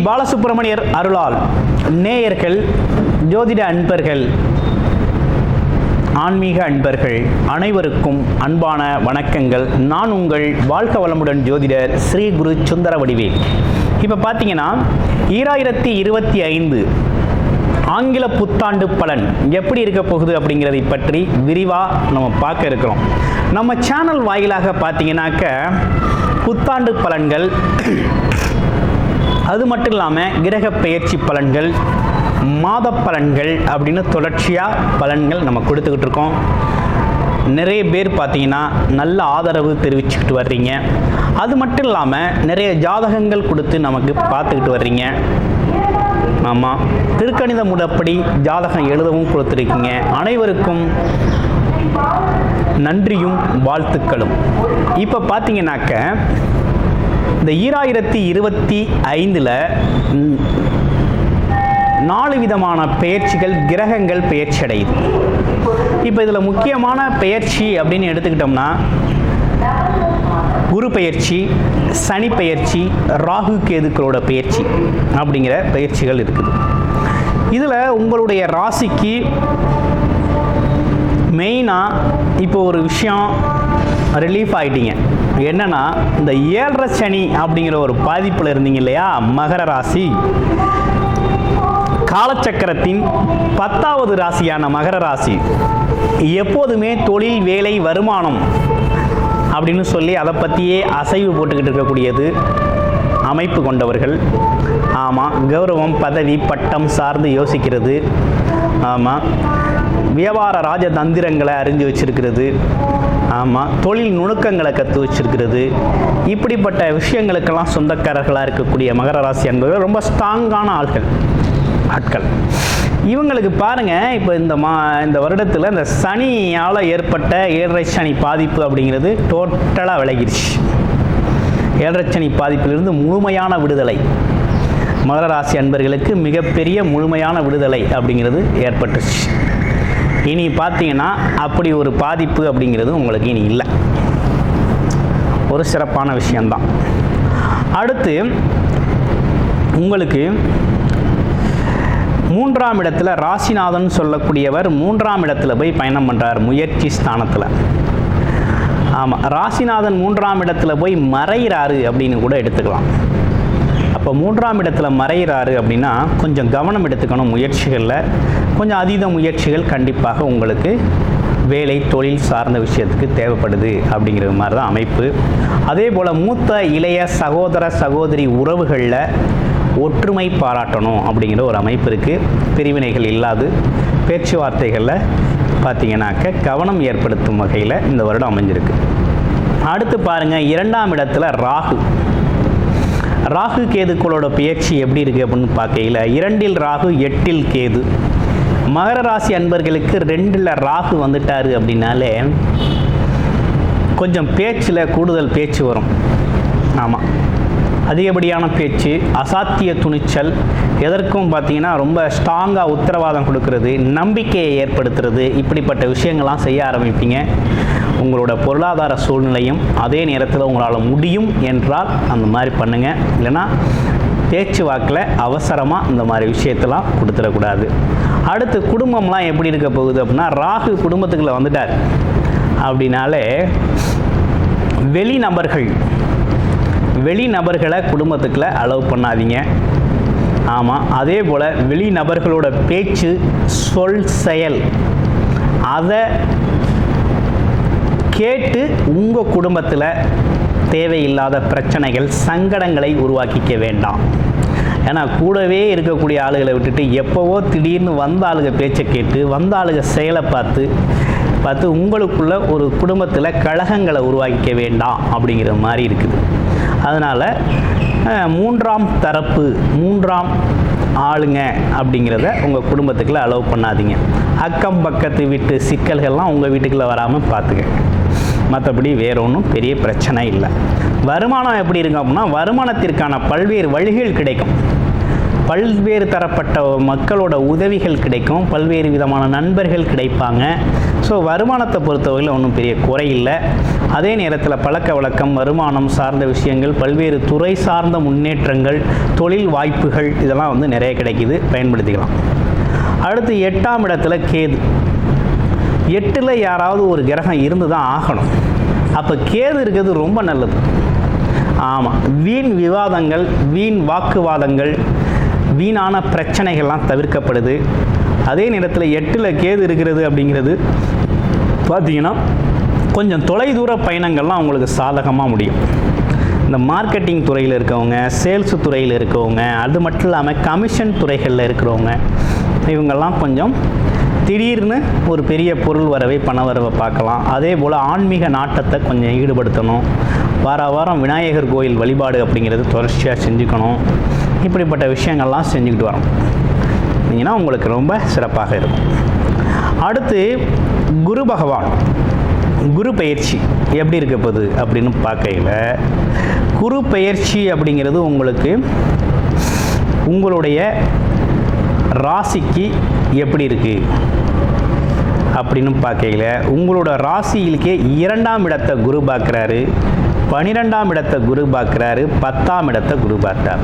பாலசுப்ரமணியர் அருளால் நேயர்கள், ஜோதிட அன்பர்கள், ஆன்மீக அன்பர்கள் அனைவருக்கும் அன்பான வணக்கங்கள். நான் உங்கள் வாழ்க வளமுடன் ஜோதிடர் ஸ்ரீ குரு சுந்தர வடிவேல். இப்போ பார்த்தீங்கன்னா 2025 ஆங்கில புத்தாண்டு பலன் எப்படி இருக்க போகுது அப்படிங்கிறதை பற்றி விரிவாக நம்ம பார்க்க இருக்கிறோம். நம்ம சேனல் வாயிலாக பார்த்தீங்கன்னாக்க புத்தாண்டு பலன்கள், அது மட்டும் இல்லாமல் கிரக பெயர்ச்சி பலன்கள், மாத பலன்கள் அப்படின்னு தொடர்ச்சியாக பலன்கள் நம்ம கொடுத்துக்கிட்டு இருக்கோம். நிறைய பேர் பார்த்தீங்கன்னா நல்ல ஆதரவு தெரிவிச்சுக்கிட்டு வர்றீங்க. அது மட்டும் இல்லாமல் நிறைய ஜாதகங்கள் கொடுத்து நமக்கு பார்த்துக்கிட்டு வர்றீங்க. ஆமாம், திருக்கணித முறைப்படி ஜாதகம் எழுதவும் கொடுத்துருக்கீங்க. அனைவருக்கும் நன்றியும் வாழ்த்துக்களும். இப்போ பார்த்தீங்கன்னாக்க இந்த 2025 4 விதமான பெயர்ச்சிகள், கிரகங்கள் பெயர்ச்சி அடையுது. இப்போ இதில் முக்கியமான பெயர்ச்சி அப்படின்னு எடுத்துக்கிட்டோம்னா குரு பெயர்ச்சி, சனி பெயர்ச்சி, ராகு கேதுக்களோட பெயர்ச்சி அப்படிங்கிற பெயர்ச்சிகள் இருக்குது. இதில் உங்களுடைய ராசிக்கு மெயினாக இப்போ ஒரு விஷயம் ரிலீஃப் ஆகிட்டீங்க. என்னன்னா, இந்த 7.5 சனி அப்படிங்கிற ஒரு பாதிப்பில் இருந்தீங்க இல்லையா, மகர ராசி. காலச்சக்கரத்தின் 10வது ராசியான மகர ராசி எப்போதுமே தொழில், வேலை, வருமானம் அப்படின்னு சொல்லி அதை பற்றியே அசைவு போட்டுக்கிட்டு இருக்கக்கூடியது அமைப்பு கொண்டவர்கள். ஆமாம், கௌரவம், பதவி, பட்டம் சார்ந்து யோசிக்கிறது. ஆமாம், வியாபார ராஜதந்திரங்களை அறிஞ்சு வச்சிருக்கிறது. ஆமாம், தொழில் நுணுக்கங்களை கற்று வச்சிருக்கிறது. இப்படிப்பட்ட விஷயங்களுக்கெல்லாம் சொந்தக்காரர்களாக இருக்கக்கூடிய மகர ராசி என்பது ரொம்ப ஸ்ட்ராங்கான ஆட்கள். இவங்களுக்கு பாருங்கள், இப்போ இந்த வருடத்தில் இந்த சனியால் ஏற்பட்ட 7.5 சனி பாதிப்பு அப்படிங்கிறது டோட்டலாக விலகிடுச்சு. 7.5 சனி பாதிப்பிலிருந்து முழுமையான விடுதலை மகர ராசி அன்பர்களுக்கு மிகப்பெரிய முழுமையான விடுதலை அப்படிங்கிறது ஏற்பட்டுச்சு. இனி பார்த்தீங்கன்னா அப்படி ஒரு பாதிப்பு அப்படிங்கிறது உங்களுக்கு இனி இல்லை. ஒரு சிறப்பான விஷயம்தான். அடுத்து உங்களுக்கு 3ஆம் இடத்துல ராசிநாதன் சொல்லக்கூடியவர் 3ஆம் இடத்துல போய் பயணம் பண்ணுறார், முயற்சி ஸ்தானத்தில். ஆமாம், ராசிநாதன் 3ஆம் இடத்துல போய் மறைகிறாரு அப்படின்னு கூட எடுத்துக்கலாம். அப்போ 3ஆம் இடத்துல மறைகிறாரு அப்படின்னா கொஞ்சம் கவனம் எடுத்துக்கணும். முயற்சிகளில் கொஞ்சம் அதீத முயற்சிகள் கண்டிப்பாக உங்களுக்கு வேலை, தொழில் சார்ந்த விஷயத்துக்கு தேவைப்படுது அப்படிங்கிற மாதிரி தான் அமைப்பு. அதே போல் மூத்த, இளைய சகோதர, சகோதரி உறவுகளில் ஒற்றுமை பாராட்டணும் அப்படிங்கிற ஒரு அமைப்பு இருக்குது. பிரிவினைகள் இல்லாது பேச்சுவார்த்தைகளில் பார்த்தீங்கன்னாக்க கவனம் ஏற்படுத்தும் வகையில் இந்த வருடம் அமைஞ்சிருக்கு. அடுத்து பாருங்கள், 2ஆம் இடத்துல ராகு கேதுக்களோட பெயர்ச்சி எப்படி இருக்குது அப்படின்னு பார்க்கையில் 2இல் ராகு, 8இல் கேது. மகர ராசி அன்பர்களுக்கு 2இல் ராகு வந்துட்டாரு அப்படின்னாலே கொஞ்சம் பேச்சில் கூடுதல் பேச்சு வரும். ஆமாம், அதிகப்படியான பேச்சு, அசாத்திய துணிச்சல், எதற்கும் பார்த்தீங்கன்னா ரொம்ப ஸ்ட்ராங்காக உத்தரவாதம் கொடுக்கறது, நம்பிக்கையை ஏற்படுத்துறது, இப்படிப்பட்ட விஷயங்கள்லாம் செய்ய ஆரம்பிப்பீங்க. உங்களோட பொருளாதார சூழ்நிலையும் அதே நேரத்தில் உங்களால் முடியும் என்றால் அந்த மாதிரி பண்ணுங்கள். இல்லைன்னா பேச்சுவாக்கில் அவசரமாக இந்த மாதிரி விஷயத்தெல்லாம் கொடுத்துடக்கூடாது. அடுத்து குடும்பம்லாம் எப்படி இருக்க போகுது அப்படின்னா, ராகு குடும்பத்துக்குள்ளே வந்துட்டார் அப்படின்னாலே வெளிநபர்களை குடும்பத்துக்குள்ள அலோவ் பண்ணாதீங்க. ஆமாம், அதே போல் வெளிநபர்களோட பேச்சு, சொல், செயல் அதை கேட்டு உங்கள் குடும்பத்தில் தேவையில்லாத பிரச்சனைகள், சங்கடங்களை உருவாக்கிக்க வேண்டாம். ஏன்னா கூடவே இருக்கக்கூடிய ஆளுகளை விட்டுட்டு எப்போவோ திடீர்னு வந்த ஆளுக பேச்சை கேட்டு, வந்த ஆளுக செயலை பார்த்து உங்களுக்குள்ள ஒரு குடும்பத்தில் கலகங்களை உருவாக்கிக்க வேண்டாம் அப்படிங்கிற மாதிரி இருக்குது. அதனால் 3ஆம் தரப்பு, 3ஆம் ஆளுங்க அப்படிங்கிறத உங்கள் குடும்பத்துக்குள்ளே அலோவ் பண்ணாதீங்க. அக்கம் பக்கத்து வீட்டு சிக்கல்கள்லாம் உங்கள் வீட்டுக்குள்ளே வராமல் பார்த்துக்க. மற்றபடி வேற ஒன்றும் பெரிய பிரச்சனை இல்லை. வருமானம் எப்படி இருக்கும் அப்படின்னா, வருமானத்திற்கான பல்வேறு வழிகள் கிடைக்கும். பல்வேறு தரப்பட்ட மக்களோட உதவிகள் கிடைக்கும், பல்வேறு விதமான நண்பர்கள் கிடைப்பாங்க. ஸோ வருமானத்தை பொறுத்தவரையில் ஒன்றும் பெரிய குறை இல்லை. அதே நேரத்தில் பழக்க வழக்கம், வருமானம் சார்ந்த விஷயங்கள், பல்வேறு துறை சார்ந்த முன்னேற்றங்கள், தொழில் வாய்ப்புகள் இதெல்லாம் வந்து நிறைய கிடைக்கிது, பயன்படுத்திக்கலாம். அடுத்து 8ஆம் இடத்துல கேது. 8ல் யாராவது ஒரு கிரகம் இருந்து தான் ஆகணும். அப்போ கேது இருக்கிறது ரொம்ப நல்லது. ஆமாம், வீண் விவாதங்கள், வீண் வாக்குவாதங்கள், வீணான பிரச்சனைகள்லாம் தவிர்க்கப்படுது. அதே நேரத்தில் 8ல் கேது இருக்கிறது அப்படிங்கிறது பார்த்தீங்கன்னா கொஞ்சம் தொலைதூர பயணங்கள்லாம் அவங்களுக்கு சாதகமாக முடியும். இந்த மார்க்கெட்டிங் துறையில் இருக்கவங்க, சேல்ஸு துறையில் இருக்கவங்க, அது மட்டும் இல்லாமல் கமிஷன் துறைகளில் இருக்கிறவங்க, இவங்கெல்லாம் கொஞ்சம் திடீர்னு ஒரு பெரிய பொருள் வரவை, பண வரவை பார்க்கலாம். அதே போல் ஆன்மீக நாட்டத்தை கொஞ்சம் ஈடுபடுத்தணும். வாரம் விநாயகர் கோயில் வழிபாடு அப்படிங்கிறது தொடர்ச்சியாக செஞ்சுக்கணும். இப்படிப்பட்ட விஷயங்கள்லாம் செஞ்சுக்கிட்டு வரோம் நீங்கன்னா உங்களுக்கு ரொம்ப சிறப்பாக இருக்கும். அடுத்து குரு பகவான், குரு பெயர்ச்சி எப்படி இருக்க போகுது அப்படின்னு பார்க்கையில், குரு பெயர்ச்சி அப்படிங்கிறது உங்களுக்கு உங்களுடைய ராசிக்கு எப்படி இருக்குது அப்படின்னு பார்க்கையில், உங்களோட ராசியிலுக்கே 2ஆம் இடத்தை குரு பார்க்குறாரு, 12ஆம் இடத்தை குரு பார்க்குறாரு, 10ஆம் இடத்தை குரு பார்க்குறார்.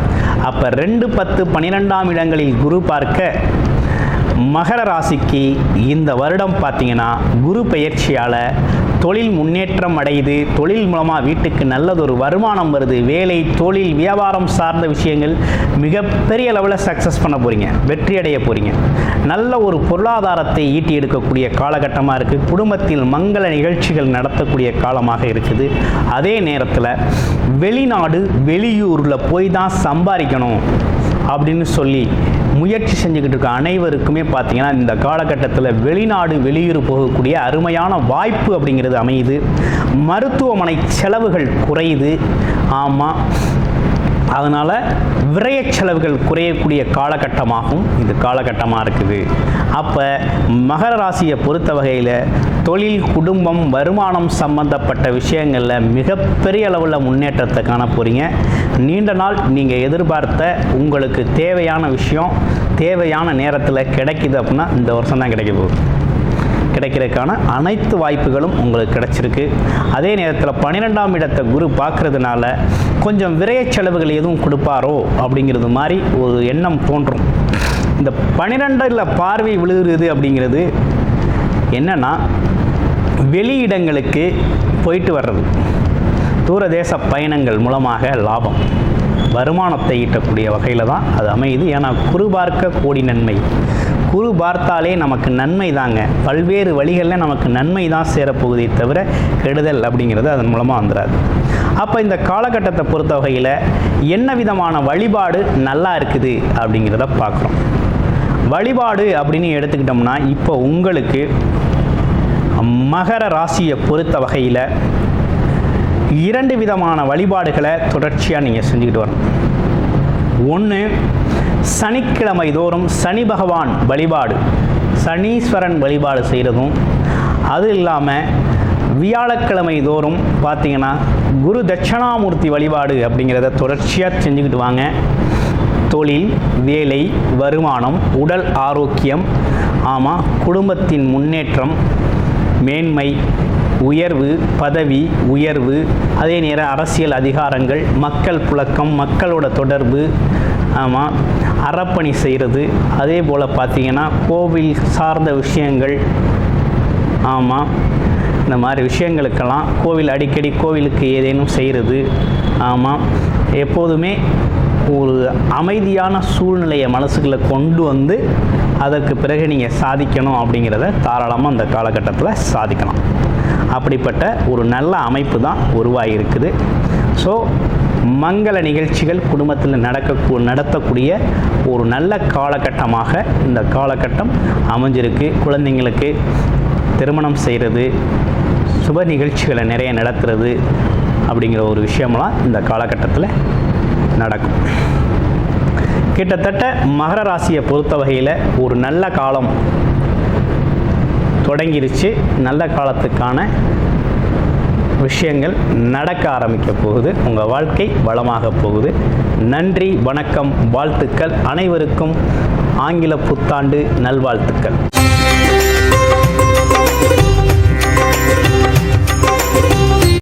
அப்போ 2, 10, 12ஆம் இடங்களில் குரு பார்க்க மகர ராசிக்கு இந்த வருடம் பார்த்தீங்கன்னா குரு பெயர்ச்சியால் தொழில் முன்னேற்றம் அடையுது. தொழில் மூலமாக வீட்டுக்கு நல்லதொரு வருமானம் வருது. வேலை, தொழில், வியாபாரம் சார்ந்த விஷயங்கள் மிகப்பெரிய லெவலில் சக்ஸஸ் பண்ண போகிறீங்க, வெற்றி அடைய போகிறீங்க. நல்ல ஒரு பொருளாதாரத்தை ஈட்டி எடுக்கக்கூடிய காலகட்டமாக இருக்குது. குடும்பத்தில் மங்கள நிகழ்ச்சிகள் நடத்தக்கூடிய காலமாக இருக்குது. அதே நேரத்தில் வெளிநாடு, வெளியூரில் போய் தான் சம்பாதிக்கணும் அப்படின்னு சொல்லி முயற்சி செஞ்சுக்கிட்டு இருக்க அனைவருக்குமே பார்த்தீங்கன்னா இந்த காலகட்டத்தில் வெளிநாடு, வெளியூர் போகக்கூடிய அருமையான வாய்ப்பு அப்படிங்கிறது அமையுது. மருத்துவமனை செலவுகள் குறையுது. ஆமாம், அதனால் விரய செலவுகள் குறையக்கூடிய காலகட்டமாகவும் இந்த காலகட்டமாக இருக்குது. அப்போ மகர ராசியை பொறுத்த வகையில் தொழில், குடும்பம், வருமானம் சம்பந்தப்பட்ட விஷயங்களில் மிகப்பெரிய அளவில் முன்னேற்றத்தை காண போகிறீங்க. நீண்ட நாள் நீங்கள் எதிர்பார்த்த உங்களுக்கு தேவையான விஷயம் தேவையான நேரத்தில் கிடைக்குது அப்படின்னா இந்த வருஷம் தான் கிடைக்க போகுது. கிடைக்கிறதுக்கான அனைத்து வாய்ப்புகளும் உங்களுக்கு கிடைச்சிருக்கு. அதே நேரத்தில் 12ஆம் இடத்தை குரு பார்க்கறதுனால கொஞ்சம் விரய செலவுகள் எதுவும் கொடுப்பாரோ அப்படிங்கிறது மாதிரி ஒரு எண்ணம் தோன்றும். இந்த 12ல் பார்வை விழுகிறது அப்படிங்கிறது என்னன்னா, வெளியிடங்களுக்கு போயிட்டு வர்றது, தூரதேச பயணங்கள் மூலமாக லாபம், வருமானத்தை ஈட்டக்கூடிய வகையில் தான் அது அமையுது. ஏன்னா குரு பார்க்க கோடி நன்மை. குரு பார்த்தாலே நமக்கு நன்மை தாங்க. பல்வேறு வழிகளில் நமக்கு நன்மை தான் சேரப்போகுதே தவிர கெடுதல் அப்படிங்கிறது அதன் மூலமாக வந்துடாது. அப்போ இந்த காலகட்டத்தை பொறுத்த வகையில் என்ன விதமான வழிபாடு நல்லா இருக்குது அப்படிங்கிறத பார்க்குறோம். வழிபாடு அப்படின்னு எடுத்துக்கிட்டோம்னா, இப்போ உங்களுக்கு மகர ராசியை பொறுத்த வகையில் 2 விதமான வழிபாடுகளை தொடர்ச்சியாக நீங்கள் செஞ்சுக்கிட்டு வரணும். ஒன்று, சனிக்கிழமை தோறும் சனி பகவான் வழிபாடு, சனீஸ்வரன் வழிபாடு செய்கிறதும், அது இல்லாமல் வியாழக்கிழமை தோறும் பார்த்தீங்கன்னா குரு தட்சணாமூர்த்தி வழிபாடு அப்படிங்கிறத தொடர்ச்சியாக செஞ்சுக்கிட்டு வாங்க. தொழில், வேலை, வருமானம், உடல் ஆரோக்கியம், ஆமாம், குடும்பத்தின் முன்னேற்றம், மேன்மை, உயர்வு, பதவி உயர்வு, அதே நேரம் அரசியல் அதிகாரங்கள், மக்கள் புழக்கம், மக்களோட தொடர்பு, ஆமாம், அறப்பணி செய்கிறது, அதே போல் பார்த்திங்கன்னா கோவில் சார்ந்த விஷயங்கள், ஆமாம், இந்த மாதிரி விஷயங்களுக்கெல்லாம் கோவில், அடிக்கடி கோவிலுக்கு ஏதேனும் செய்கிறது, ஆமாம், எப்போதுமே ஒரு அமைதியான சூழ்நிலையை மனசுக்குள்ளே கொண்டு வந்து அதற்கு பிறகு நீங்கள் சாதிக்கணும் அப்படிங்கிறத தாராளமாக அந்த காலகட்டத்தில் சாதிக்கலாம். அப்படிப்பட்ட ஒரு நல்ல அமைப்பு தான் உருவாகியிருக்குது. ஸோ மங்கள நிகழ்ச்சிகள் குடும்பத்தில் நடத்தக்கூடிய ஒரு நல்ல காலகட்டமாக இந்த காலகட்டம் அமைஞ்சிருக்கு. குழந்தைங்களுக்கு திருமணம் செய்கிறது, சுப நிகழ்ச்சிகளை நிறைய நடத்துறது அப்படிங்கிற ஒரு விஷயமெல்லாம் இந்த காலகட்டத்தில் நடக்கும். கிட்டத்தட்ட மகர ராசியை பொறுத்த வகையில் ஒரு நல்ல காலம் தொடங்கிருச்சு. நல்ல காலத்துக்கான விஷயங்கள் நடக்க ஆரம்பிக்க போகுது. உங்கள் வாழ்க்கை வளமாக போகுது. நன்றி, வணக்கம், வாழ்த்துக்கள். அனைவருக்கும் ஆங்கில புத்தாண்டு நல்வாழ்த்துக்கள்.